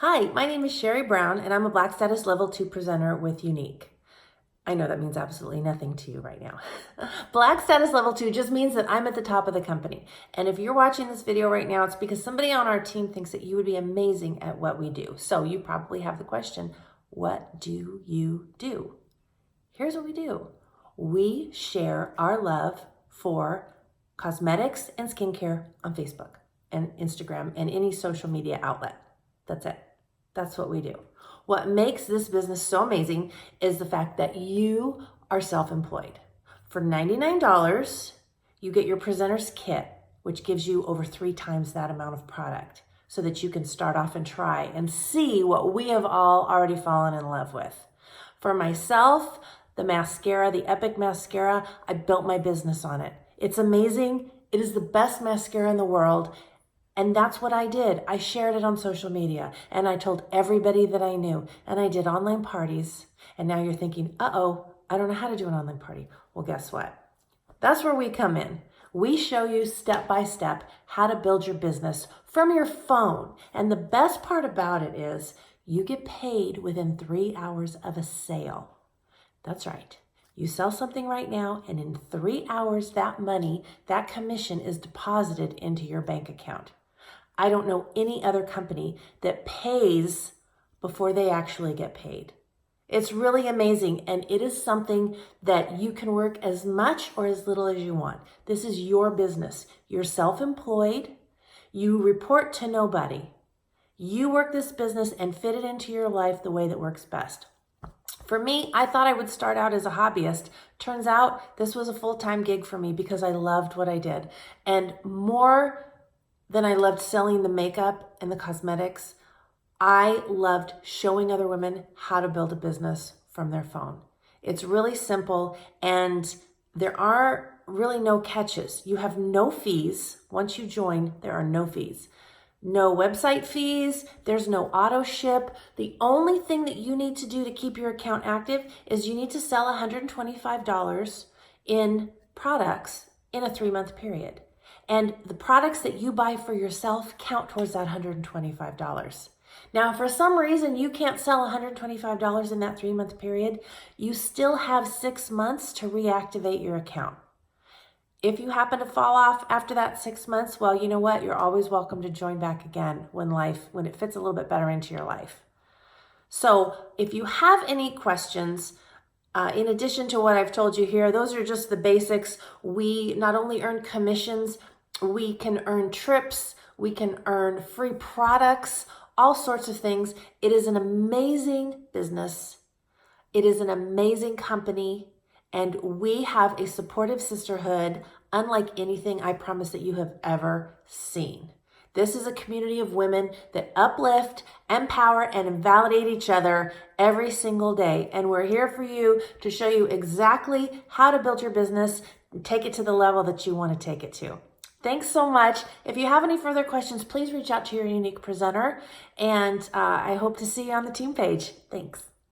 Hi, my name is Sherry Brown, and I'm a Black Status Level 2 presenter with Younique. I know that means absolutely nothing to you right now. Black Status Level 2 just means that I'm at the top of the company. And if you're watching this video right now, it's because somebody on our team thinks that you would be amazing at what we do. So you probably have the question, what do you do? Here's what we do. We share our love for cosmetics and skincare on Facebook and Instagram and any social media outlet. That's it. That's what we do. What makes this business so amazing is the fact that you are self-employed. For $99, you get your presenter's kit, which gives you over 3 times that amount of product so that you can start off and try and see what we have all already fallen in love with. For myself, the mascara, the Epic Mascara, I built my business on it. It's amazing. It is the best mascara in the world. And that's what I did. I shared it on social media and I told everybody that I knew, and I did online parties. And now you're thinking, uh-oh, I don't know how to do an online party. Well, guess what? That's where we come in. We show you step by step how to build your business from your phone. And the best part about it is you get paid within 3 hours of a sale. That's right. You sell something right now, and in 3 hours, that money, that commission is deposited into your bank account. I don't know any other company that pays before they actually get paid. It's really amazing, and it is something that you can work as much or as little as you want. This is your business. You're self-employed. You report to nobody. You work this business and fit it into your life the way that works best. For me, I thought I would start out as a hobbyist. Turns out this was a full-time gig for me because I loved what I did. And more than I loved selling the makeup and the cosmetics, I loved showing other women how to build a business from their phone. It's really simple, and there are really no catches. You have no fees. Once you join, there are no fees. No website fees, there's no auto ship. The only thing that you need to do to keep your account active is you need to sell $125 in products in a 3-month period. And the products that you buy for yourself count towards that $125. Now, if for some reason you can't sell $125 in that 3-month period, you still have 6 months to reactivate your account. If you happen to fall off after that 6 months, well, you know what? You're always welcome to join back again when it fits a little bit better into your life. So if you have any questions, in addition to what I've told you here, those are just the basics. We not only earn commissions, we can earn trips, we can earn free products, all sorts of things. It is an amazing business. It is an amazing company. And we have a supportive sisterhood unlike anything I promise that you have ever seen. This is a community of women that uplift, empower, and invalidate each other every single day. And we're here for you to show you exactly how to build your business and take it to the level that you want to take it to. Thanks so much. If you have any further questions, please reach out to your Younique presenter. And I hope to see you on the team page. Thanks.